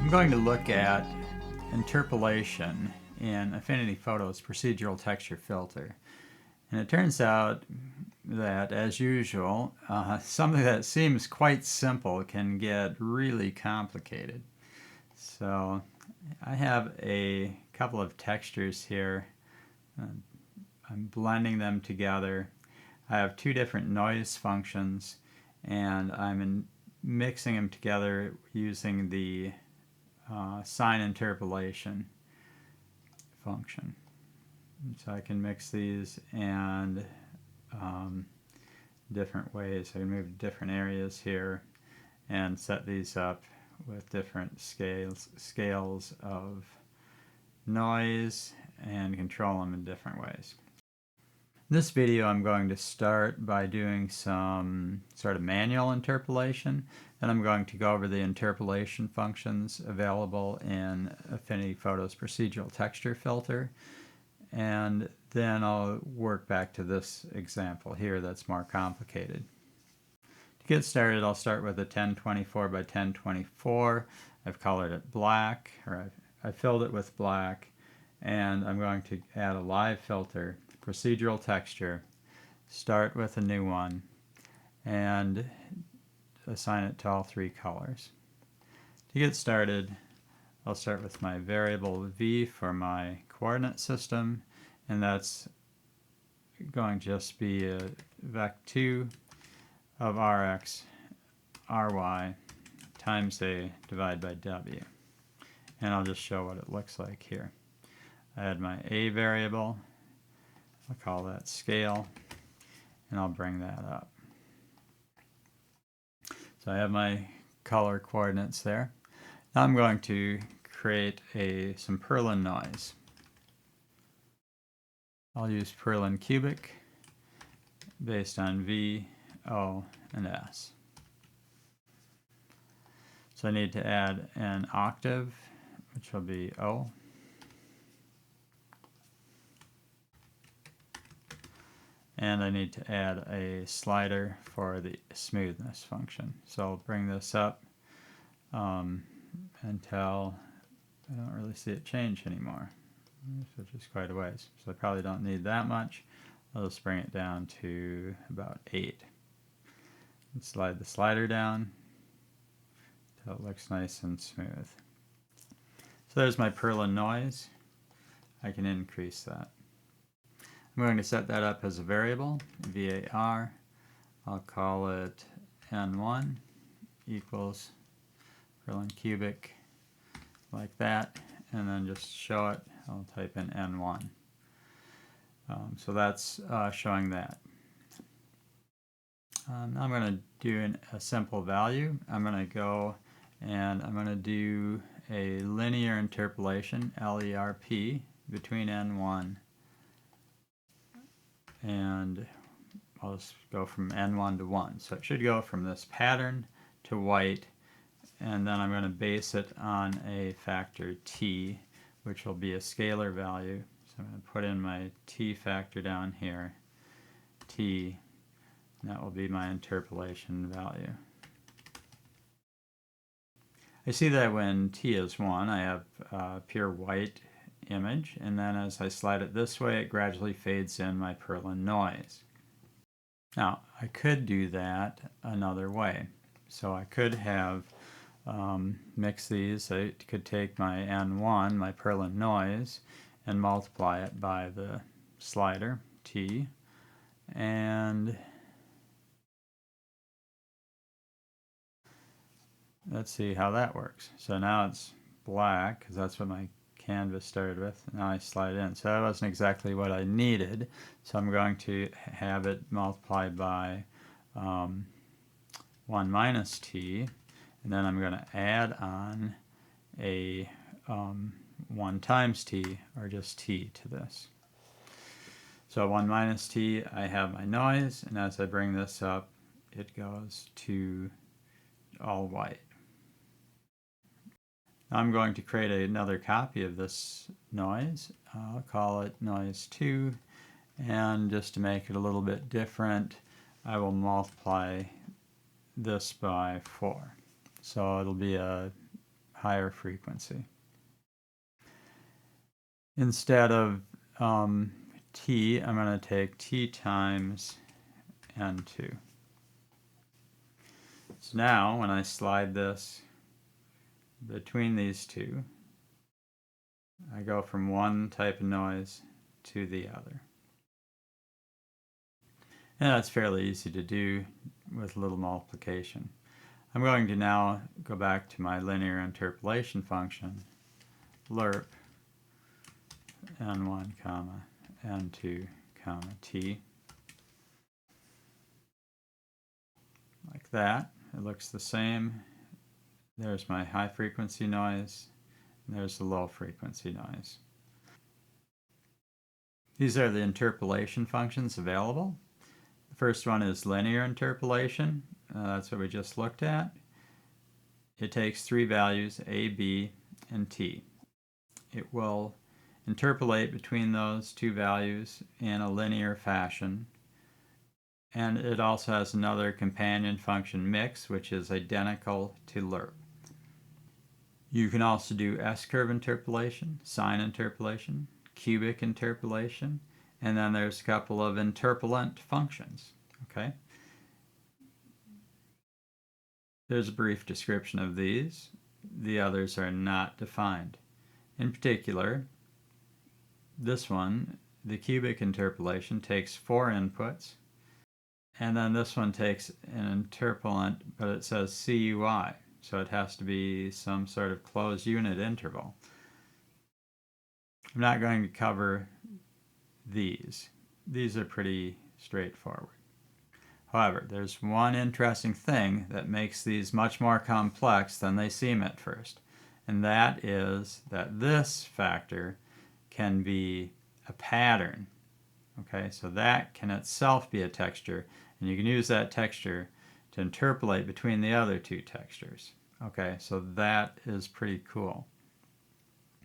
I'm going to look at interpolation in Affinity Photo's procedural texture filter. And it turns out that, as usual, something that seems quite simple can get really complicated. So I have a couple of textures here. I'm blending them together. I have two different noise functions, and I'm mixing them together using the sine interpolation function. So I can mix these and different ways. I can move to different areas here and set these up with different scales of noise and control them in different ways. In this video I'm going to start by doing some sort of manual interpolation. Then I'm going to go over the interpolation functions available in Affinity Photo's procedural texture filter. And then I'll work back to this example here that's more complicated. To get started, I'll start with a 1024 by 1024. I've colored it black, or I filled it with black, and I'm going to add a live filter, procedural texture, start with a new one, and assign it to all three colors. To get started, I'll start with my variable v for my coordinate system, and that's going to just be a vec2 of rx, ry times a divided by w. And I'll just show what it looks like here. I add my a variable, I'll call that scale, and I'll bring that up. So I have my color coordinates there. Now I'm going to create some Perlin noise. I'll use perlinhcubic based on V, O, and S. So I need to add an octave, which will be O. And I need to add a slider for the smoothness function. So I'll bring this up until I don't really see it change anymore, which is quite a ways. So I probably don't need that much. I'll just bring it down to about 8. And slide the slider down until it looks nice and smooth. So there's my Perlin noise. I can increase that. I'm going to set that up as a variable, var. I'll call it n1 equals perlinhcubic, like that, and then just show it. I'll type in n1. So that's showing that. Now I'm going to do a simple value. I'm going to go and I'm going to do a linear interpolation, LERP, between n1 and I'll just go from n1 to 1. So it should go from this pattern to white, and then I'm going to base it on a factor t, which will be a scalar value. So I'm going to put in my t factor down here, t, and that will be my interpolation value. I see that when t is 1, I have a pure white image, and then as I slide it this way, it gradually fades in my Perlin noise. Now, I could do that another way. So I could have mixed these. I could take my n1, my Perlin noise, and multiply it by the slider, t, and let's see how that works. So now it's black, because that's what my canvas started with. Now I slide in. So that wasn't exactly what I needed. So I'm going to have it multiplied by 1 minus t, and then I'm going to add on a 1 times t, or just t, to this. So 1 minus t, I have my noise, and as I bring this up, it goes to all white. I'm going to create another copy of this noise. I'll call it noise 2, and just to make it a little bit different, I will multiply this by 4. So it'll be a higher frequency. Instead of t, I'm going to take t times n2. So now when I slide this between these two, I go from one type of noise to the other. And that's fairly easy to do with a little multiplication. I'm going to now go back to my linear interpolation function, lerp n1, comma, n2, comma, t. Like that. It looks the same. There's my high frequency noise, and there's the low frequency noise. These are the interpolation functions available. The first one is linear interpolation. That's what we just looked at. It takes three values, a, b, and t. It will interpolate between those two values in a linear fashion. And it also has another companion function, mix, which is identical to lerp. You can also do S-curve interpolation, sine interpolation, cubic interpolation, and then there's a couple of interpolant functions. Okay. There's a brief description of these. The others are not defined. In particular, this one, the cubic interpolation, takes 4 inputs, and then this one takes an interpolant, but it says CUI, so it has to be some sort of closed unit interval. I'm not going to cover these. These are pretty straightforward. However, there's one interesting thing that makes these much more complex than they seem at first, and that is that this factor can be a pattern. Okay, so that can itself be a texture, and you can use that texture to interpolate between the other two textures. Okay, so that is pretty cool.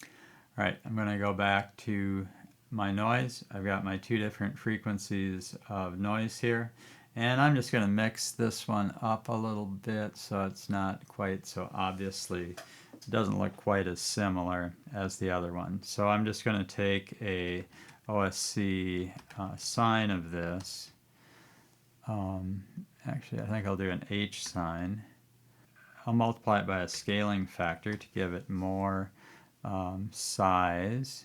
All right, I'm going to go back to my noise. I've got my two different frequencies of noise here, and I'm just going to mix this one up a little bit so it's not quite so obviously, it doesn't look quite as similar as the other one. So I'm just going to take a OSC sine of this. Actually, I think I'll do an H sine. I'll multiply it by a scaling factor to give it more size,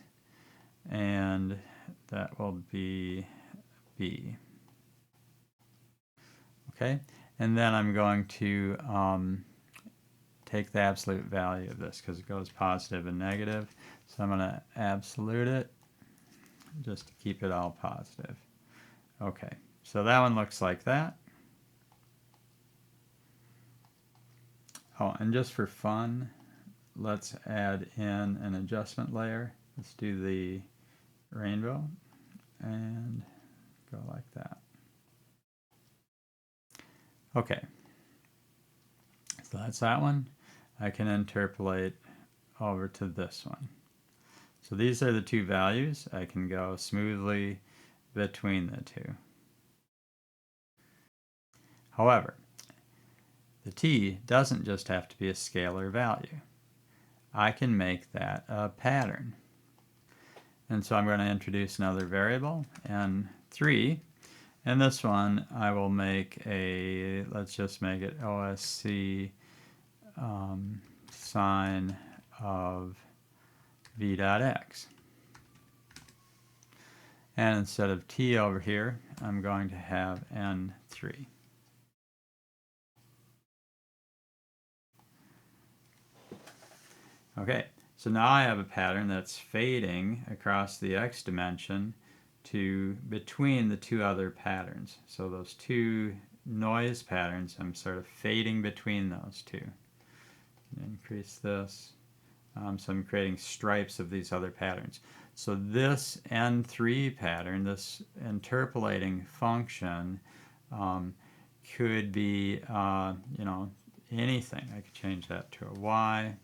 and that will be B. Okay, and then I'm going to take the absolute value of this because it goes positive and negative. So I'm going to absolute it just to keep it all positive. Okay, so that one looks like that. Oh, and just for fun, let's add in an adjustment layer. Let's do the rainbow and go like that. Okay, so that's that one. I can interpolate over to this one. So these are the two values. I can go smoothly between the two. However, the t doesn't just have to be a scalar value. I can make that a pattern. And so I'm going to introduce another variable, n3, and this one I will make a, let's just make it OSC sine of v dot x. And instead of t over here, I'm going to have n3. Okay, so now I have a pattern that's fading across the x dimension to between the two other patterns. So those two noise patterns, I'm sort of fading between those two. Increase this. So I'm creating stripes of these other patterns. So this N3 pattern, this interpolating function, could be, anything. I could change that to a Y,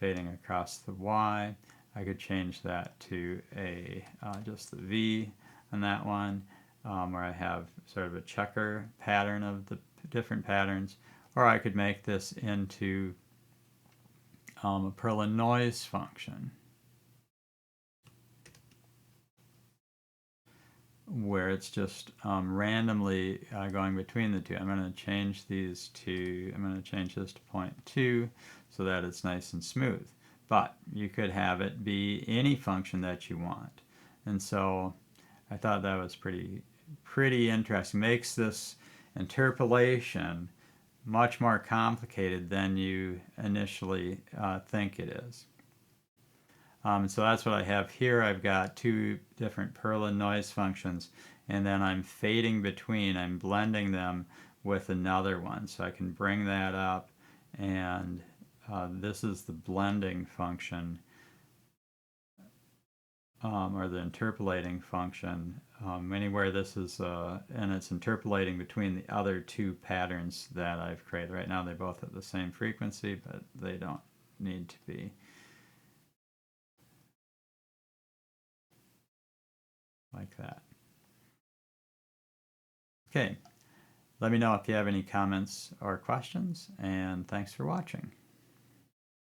fading across the Y. I could change that to a just the V on that one, where I have sort of a checker pattern of the different patterns, or I could make this into a Perlin noise function where it's just randomly going between the two. I'm going to change these to, I'm going to change this to 0.2 so that it's nice and smooth. But you could have it be any function that you want. And so I thought that was pretty interesting. Makes this interpolation much more complicated than you initially think it is. So that's what I have here. I've got two different Perlin noise functions, and then I'm fading between, I'm blending them with another one. So I can bring that up, and this is the blending function, or the interpolating function. Anywhere this is, and it's interpolating between the other two patterns that I've created. Right now they both have the same frequency, but they don't need to be. Like that. Okay, let me know if you have any comments or questions, and thanks for watching.